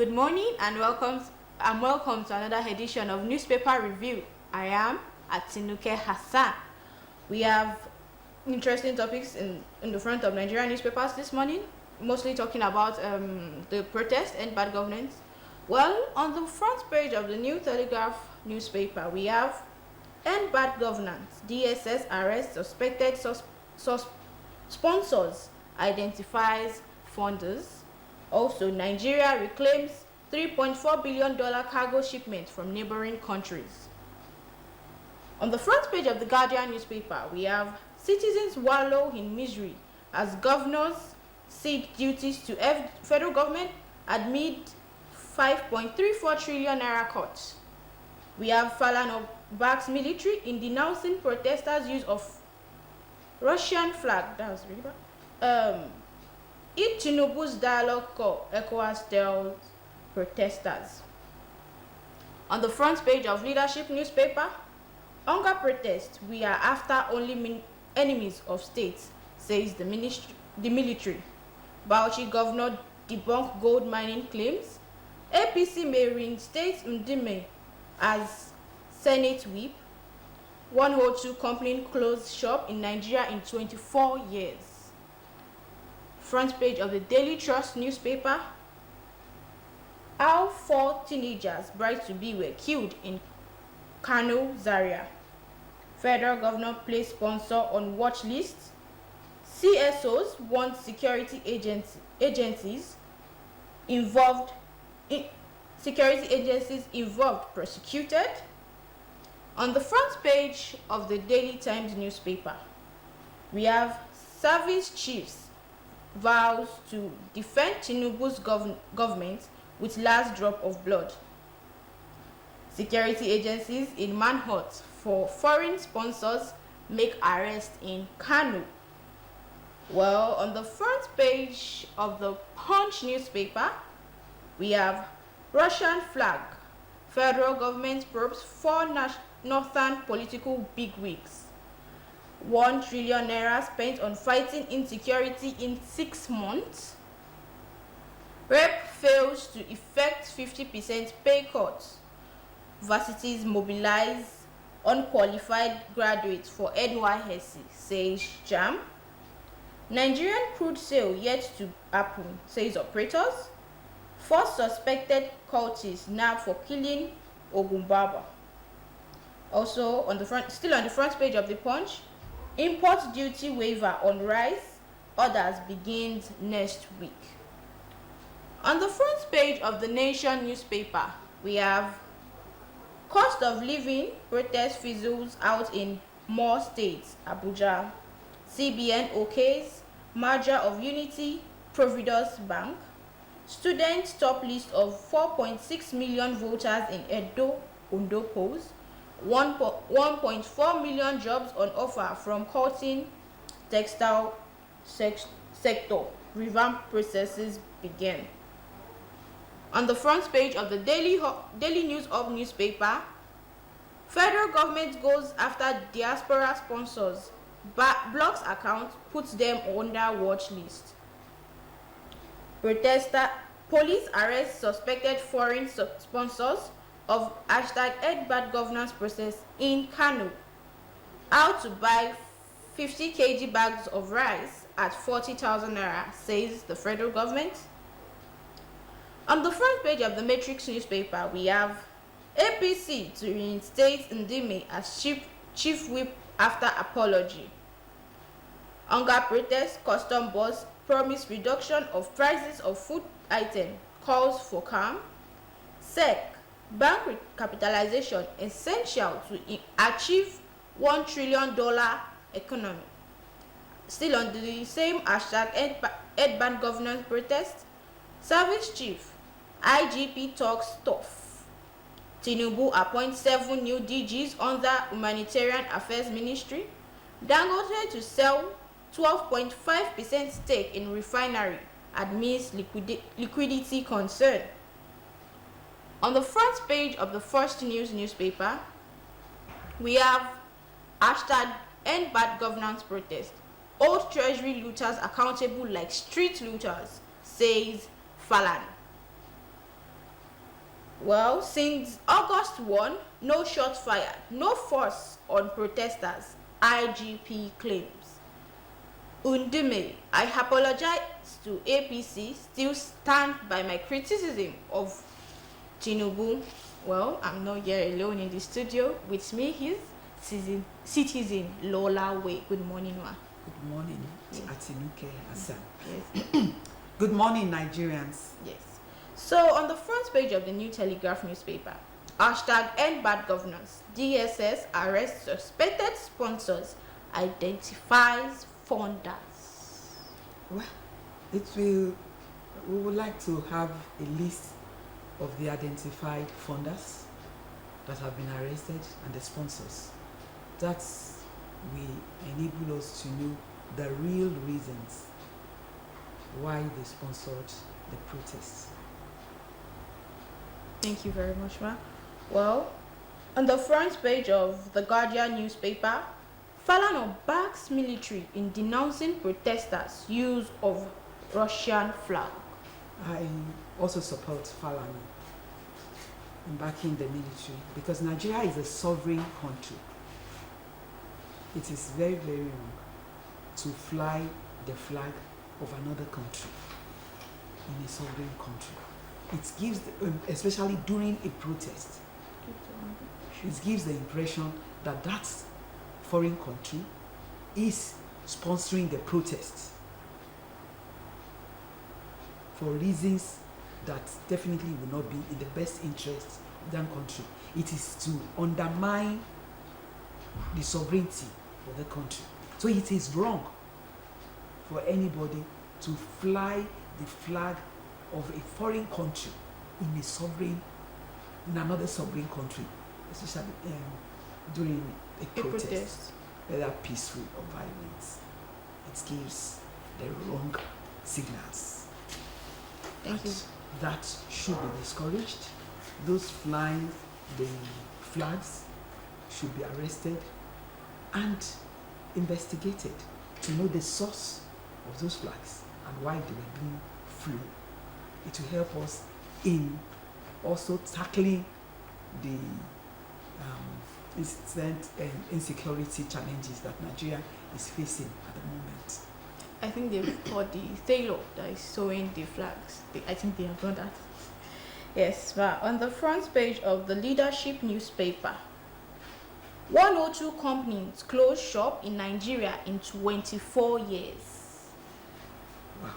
Good morning and welcome to another edition of Newspaper Review. I am Adeleke Hassan. We have interesting topics in the front of Nigerian newspapers this morning, mostly talking about the protest and bad governance. Well, on the front page of the New Telegraph newspaper, we have End Bad Governance, DSS arrests suspected sponsors, identifies funders. Also, Nigeria reclaims $3.4 billion cargo shipment from neighboring countries. On the front page of the Guardian newspaper, we have citizens wallow in misery as governors seek duties to federal government amid 5.34 trillion naira cuts. We have Falana backs military in denouncing protesters' use of Russian flag. That was really bad. Each Tinubu's dialogue call, ECOWAS tells protesters. On the front page of Leadership newspaper, hunger protest, we are after only enemies of states, says the military. Bauchi governor debunk gold mining claims. APC may reinstate Ndime as Senate whip. 102 company closed shop in Nigeria in 24 years. Front page of the Daily Trust newspaper, how 4 teenagers bride-to-be were killed in Kano, Zaria. Federal governor placed sponsor on watch list. CSOs want security agencies involved prosecuted. On the front page of the Daily Times newspaper, we have service chiefs vows to defend Tinubu's government with last drop of blood. Security agencies in manhunt for foreign sponsors make arrest in Kano. Well, on the front page of the Punch newspaper, we have Russian flag. Federal government probes 4 northern political bigwigs. 1 trillion naira spent on fighting insecurity in 6 months. Rep fails to effect 50% pay cuts. Varsities mobilize unqualified graduates for NYSC, says JAM. Nigerian crude sale yet to happen, says operators. 4 suspected cultists nabbed for killing Ogunbaba. Also, still on the front page of the Punch, import duty waiver on rice, orders begins next week. On the front page of the Nation newspaper, we have cost of living protest fizzles out in more states, Abuja. CBN okays merger of Unity Providus Bank. Students top list of 4.6 million voters in Edo, Ondo polls. 1.4 million jobs on offer from cotton textile sector. Revamp processes begin. On the front page of the Daily News Hub newspaper, federal government goes after diaspora sponsors, blocks account, puts them under watch list. Police arrest suspected foreign sponsors of #End Bad Governance process in Kano. How to buy 50 kg bags of rice at 40,000 naira, says the federal government. On the front page of the Matrix newspaper, we have APC to reinstate Ndime as chief whip after apology. Hunger protest, custom boss promise reduction of prices of food item, calls for calm. SEC, bank recapitalization essential to achieve $1 trillion economy. Still on the same End Bad Governance protest, service chief, IGP talks tough. Tinubu appoints 7 new DGs under Humanitarian Affairs Ministry. Dangote to sell 12.5% stake in refinery amidst liquidity concern. On the front page of the First News newspaper, we have #End Bad Governance protest. Old treasury looters accountable like street looters, says Falana. Well, since August 1, no shots fired, no force on protesters, IGP claims. Undume, I apologize to APC, still stand by my criticism of Tinubu. Well, I'm not here alone in the studio. With me is citizen Lola Way. Good morning, ma. Good morning, Yes. Adeleke Hassan. Yes. Good morning, Nigerians. Yes. So, on the front page of the New Telegraph newspaper, hashtag end bad governance, DSS arrests suspected sponsors, identifies funders. Well, we would like to have a list of the identified funders that have been arrested and the sponsors. That will enable us to know the real reasons why they sponsored the protests. Thank you very much, ma. Well, on the front page of the Guardian newspaper, Falana backs military in denouncing protesters' use of Russian flag. I also support Falana in backing the military because Nigeria is a sovereign country. It is very, very wrong to fly the flag of another country in a sovereign country. It gives, especially during a protest, it gives the impression that that foreign country is sponsoring the protest for reasons that definitely will not be in the best interest of that country. It is to undermine the sovereignty of the country. So it is wrong for anybody to fly the flag of a foreign country in another sovereign country, especially during a protest, whether peaceful or violent. It gives the wrong signals. Thank you. That should be discouraged. Those flying the flags should be arrested and investigated to know the source of those flags and why they were being flown. It will help us in also tackling the insecurity challenges that Nigeria is facing at the moment. I think they've caught the tailor that is sewing the flags. I think they have done that. Yes, but on the front page of the Leadership newspaper, 102 companies closed shop in Nigeria in 24 years. Wow.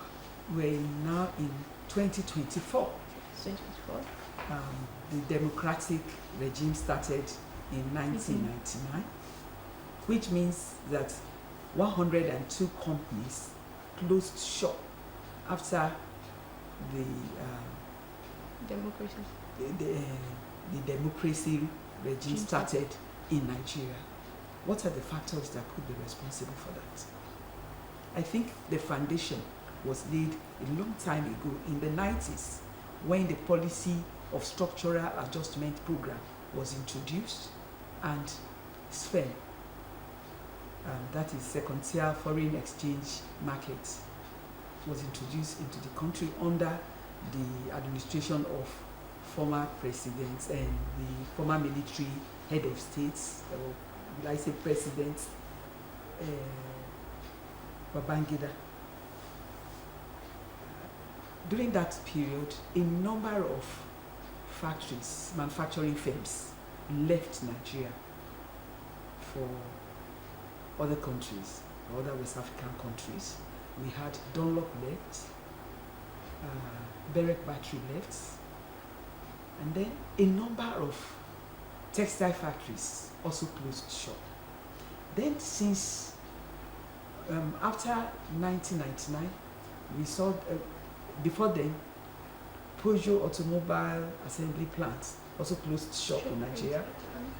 We're now in 2024. 2024. The democratic regime started in 1999, which means that 102 companies closed shop after the Democracy. the democracy regime started in Nigeria. What are the factors that could be responsible for that? I think the foundation was laid a long time ago in the 90s when the policy of structural adjustment program was introduced and SFEM, that is second-tier foreign exchange market, was introduced into the country under the administration of former presidents and the former military head of states, or will I say President Babangida. During that period, a number of factories, manufacturing firms, left Nigeria for other countries, other West African countries. We had Dunlop left, Berek Battery left, and then a number of textile factories also closed shop. Then since after 1999, we saw, before then, Peugeot Automobile Assembly Plant also closed shop in Nigeria.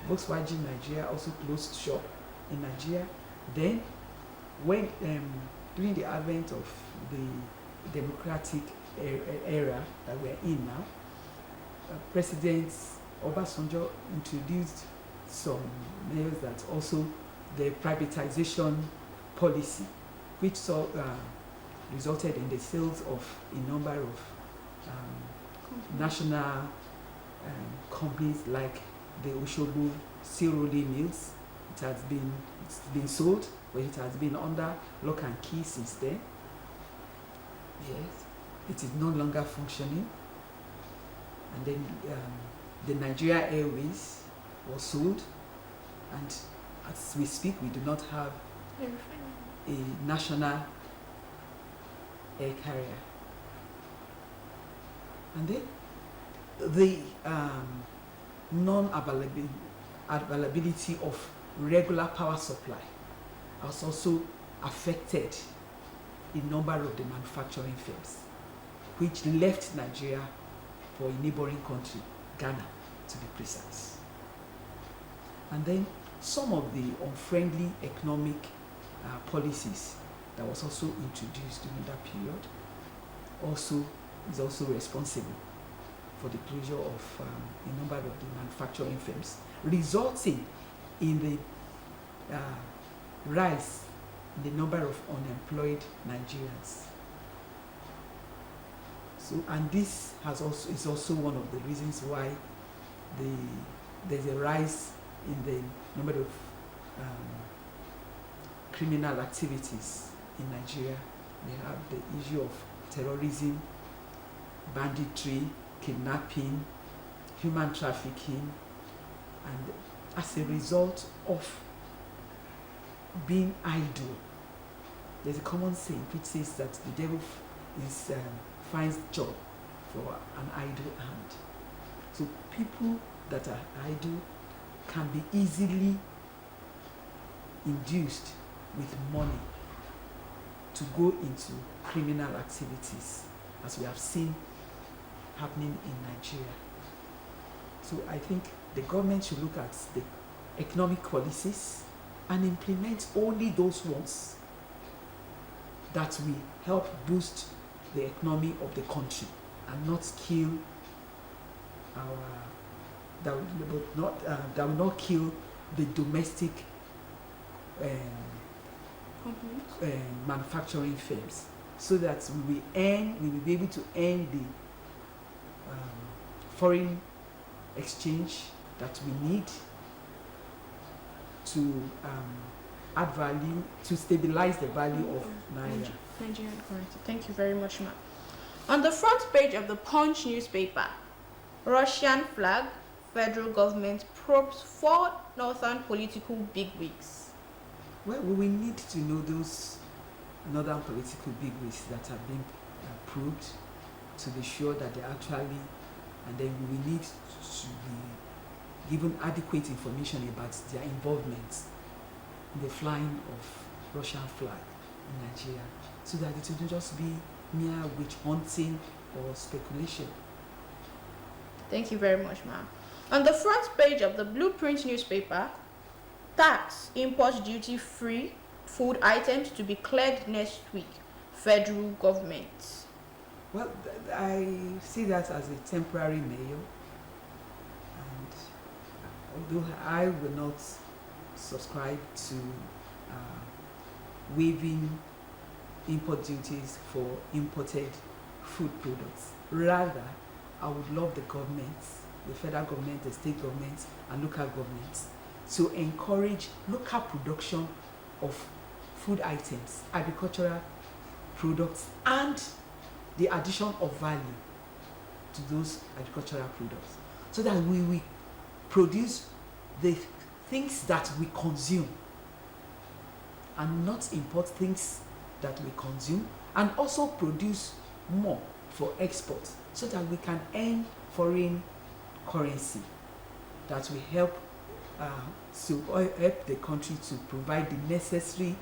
Volkswagen Nigeria also closed shop in Nigeria. Then, when during the advent of the democratic era that we're in now, President Obasanjo introduced some measures that also the privatization policy, which resulted in the sales of a number of national companies like the Osogbo steel rolling mills. It's been sold, but it has been under lock and key since then. Yes, it is no longer functioning. And then the Nigeria Airways was sold, and as we speak, we do not have a national air carrier. And then the non-availability of regular power supply has also affected a number of the manufacturing firms, which left Nigeria for a neighboring country, Ghana to be precise. And then some of the unfriendly economic policies that was also introduced during that period is also responsible for the closure of a number of the manufacturing firms, resulting in the rise in the number of unemployed Nigerians. So, and this is also one of the reasons why there's a rise in the number of criminal activities in Nigeria. We have the issue of terrorism, banditry, kidnapping, human trafficking, and as a result of being idle. There's a common saying which says that the devil finds job for an idle hand. So people that are idle can be easily induced with money to go into criminal activities, as we have seen happening in Nigeria. So I think the government should look at the economic policies and implement only those ones that will help boost the economy of the country and not kill that will not kill the domestic manufacturing firms, so that we will be able to earn the foreign exchange that we need to add value, to stabilize the value of Naira. Nigerian currency. Thank you very much, ma'am. On the front page of the Punch newspaper, Russian flag, federal government probes 4 northern political bigwigs. Well, we will need to know those northern political bigwigs that have been probed to be sure that they actually, and then we will need to be given adequate information about their involvement in the flying of Russian flag in Nigeria, so that it will just be mere witch hunting or speculation. Thank you very much, ma'am. On the front page of the Blueprint newspaper, tax import duty free food items to be cleared next week, federal government. Well, I see that as a temporary measure, and although I will not subscribe to waiving import duties for imported food products, rather I would love the governments, the federal government, the state governments, and local governments to encourage local production of food items, agricultural products, and the addition of value to those agricultural products, so that we will produce the things that we consume and not import things that we consume, and also produce more for export, so that we can earn foreign currency that will help help the country to provide the necessary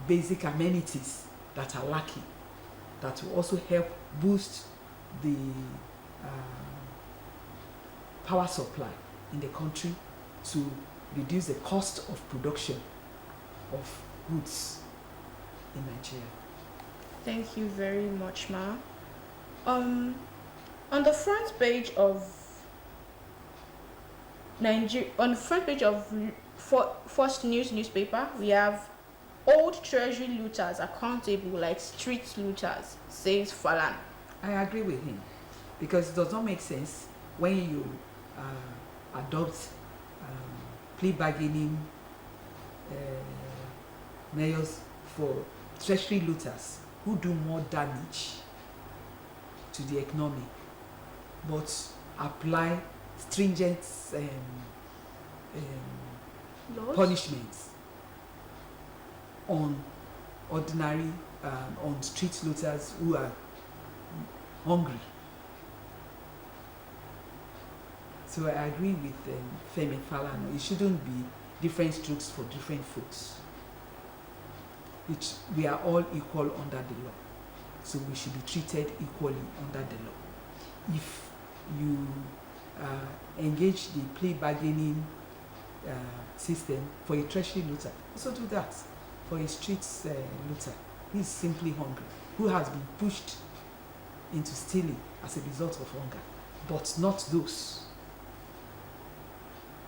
basic amenities that are lacking, that will also help boost the power supply in the country to reduce the cost of production of goods in Nigeria. Thank you very much, ma'am. On the front page of First News newspaper, we have old treasury looters accountable like street looters, says Falan. I agree with him, because it does not make sense when you adopt plea bargaining measures for treasury looters who do more damage to the economy, but apply stringent punishments on ordinary, on street looters who are hungry. So I agree with Femi Falana. It shouldn't be different strokes for different folks. We are all equal under the law, so we should be treated equally under the law. If you engage the plea bargaining system for a treasury looter, also do that for a street looter. He's simply hungry, who has been pushed into stealing as a result of hunger, but not those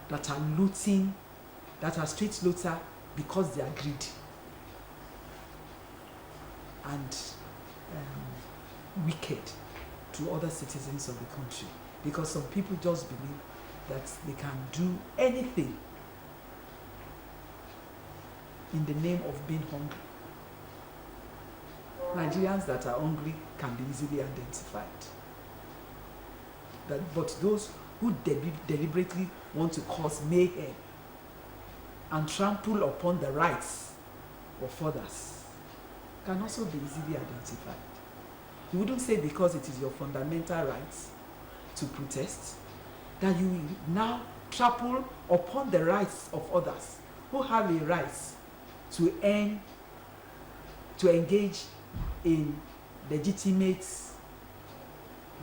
that are looting, that are street looter because they are greedy and wicked to other citizens of the country, because some people just believe that they can do anything in the name of being hungry. Nigerians that are hungry can be easily identified. But those who deliberately want to cause mayhem and trample upon the rights of others can also be easily identified. You wouldn't say because it is your fundamental rights to protest that you will now trample upon the rights of others who have a right to engage in legitimate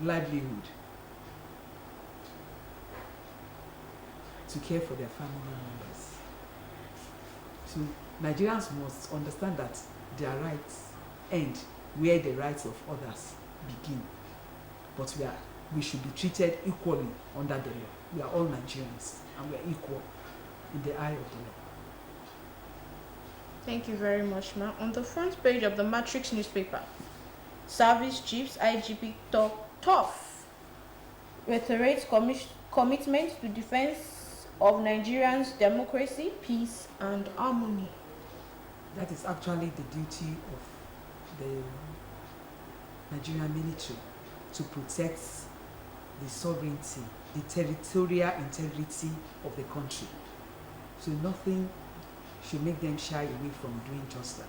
livelihood, to care for their family members. So Nigerians must understand that their rights end where the rights of others begin. But we should be treated equally under the law. We are all Nigerians and we are equal in the eye of the law. Thank you very much, ma'am. On the front page of the Matrix newspaper, Service Chiefs IGP Tough reiterates commitment to defense of Nigerians' democracy, peace, and harmony. That is actually the duty of the Nigerian military, to protect the sovereignty, the territorial integrity of the country. So nothing should make them shy away from doing just that.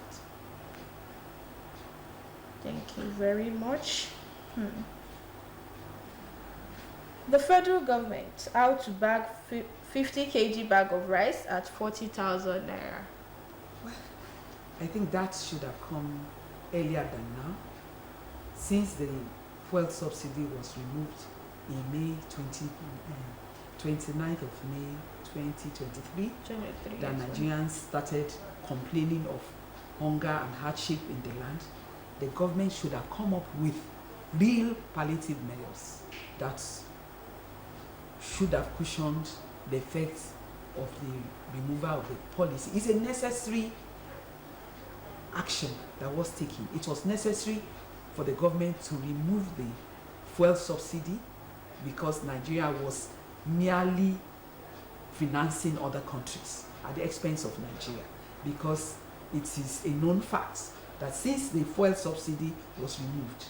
Thank you very much. The federal government out to bag 50 kg bag of rice at 40,000 naira. Well, I think that should have come earlier than now, since the fuel subsidy was removed in May 29th of May 2023. That Nigerians started complaining of hunger and hardship in the land. The government should have come up with real palliative measures that should have cushioned the effects of the removal of the policy. It's a necessary action that was taken. It was necessary for the government to remove the fuel subsidy because Nigeria was merely financing other countries at the expense of Nigeria, because it is a known fact that since the fuel subsidy was removed,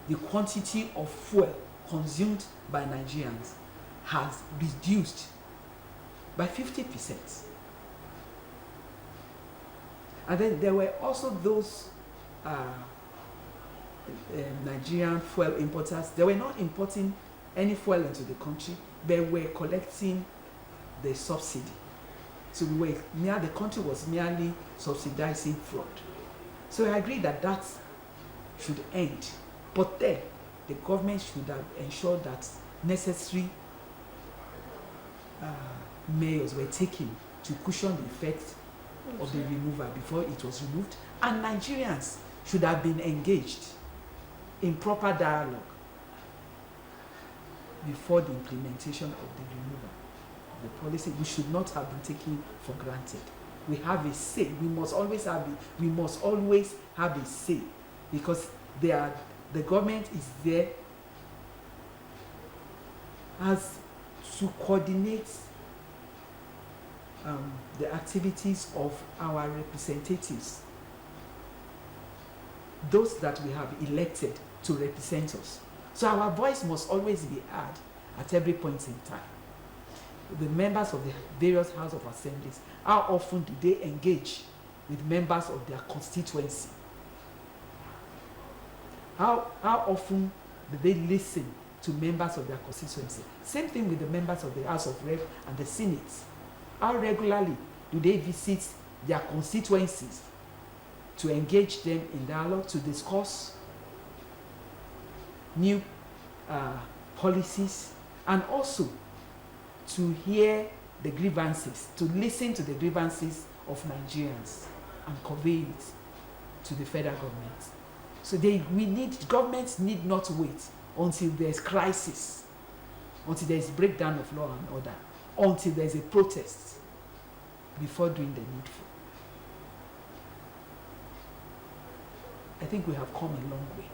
the quantity of fuel consumed by Nigerians has reduced by 50%. And then there were also those Nigerian fuel importers. They were not importing any fuel into the country, they were collecting the subsidy. So the country was merely subsidizing fraud. So I agree that that should end. But then the government should have ensured that necessary measures were taken to cushion the effect of the removal before it was removed. And Nigerians should have been engaged in proper dialogue before the implementation of the removal of the policy. We should not have been taken for granted. We have a say. We must always have a say, because the government is there as to coordinate the activities of our representatives, those that we have elected to represent us. So our voice must always be heard at every point in time. The members of the various House of Assemblies, how often do they engage with members of their constituency? How often do they listen to members of their constituency? Same thing with the members of the House of Rep and the Senate. How regularly do they visit their constituencies to engage them in dialogue, to discuss new policies, and also to hear the grievances, to listen to the grievances of Nigerians and convey it to the federal government. So governments need not wait until there's crisis, until there's breakdown of law and order, until there's a protest before doing the needful. I think we have come a long way.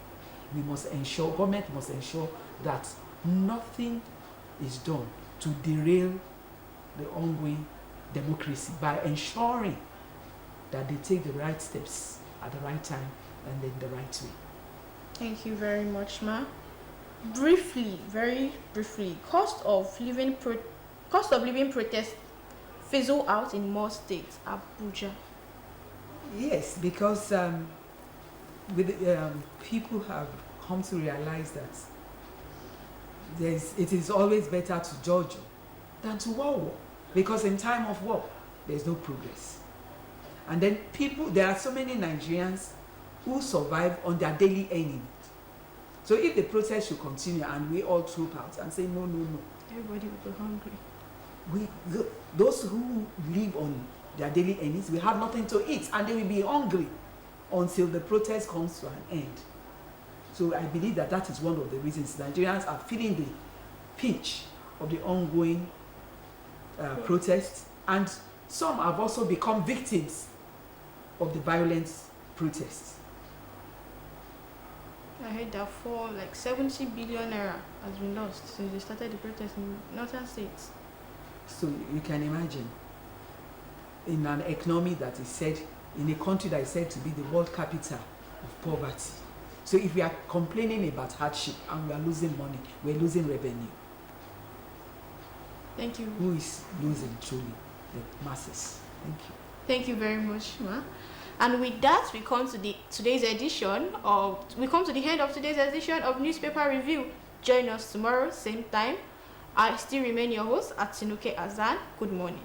Government must ensure that nothing is done to derail the ongoing democracy by ensuring that they take the right steps at the right time and in the right way. Thank you very much, Ma. Briefly, very briefly, cost of living protests fizzle out in more states. Abuja. Yes, because people have come to realize that it is always better to judge than to war, because in time of war there's no progress. And then there are so many Nigerians who survive on their daily earning. So if the protest should continue and we all troop out and say no, everybody will be hungry. Those who live on their daily earnings will have nothing to eat, and they will be hungry until the protest comes to an end. So I believe that is one of the reasons Nigerians are feeling the pinch of the ongoing protests, and some have also become victims of the violent protests. I heard that 70 billion naira has been lost since they started the protest in northern states. So you can imagine, in an economy that is said, in a country that is said to be the world capital of poverty. So if we are complaining about hardship and we are losing money, we are losing revenue. Thank you. Who is losing truly? The masses. Thank you. Thank you very much, Ma. And with that, we come to the end of today's edition of Newspaper Review. Join us tomorrow, same time. I still remain your host, Atinuke Azan. Good morning.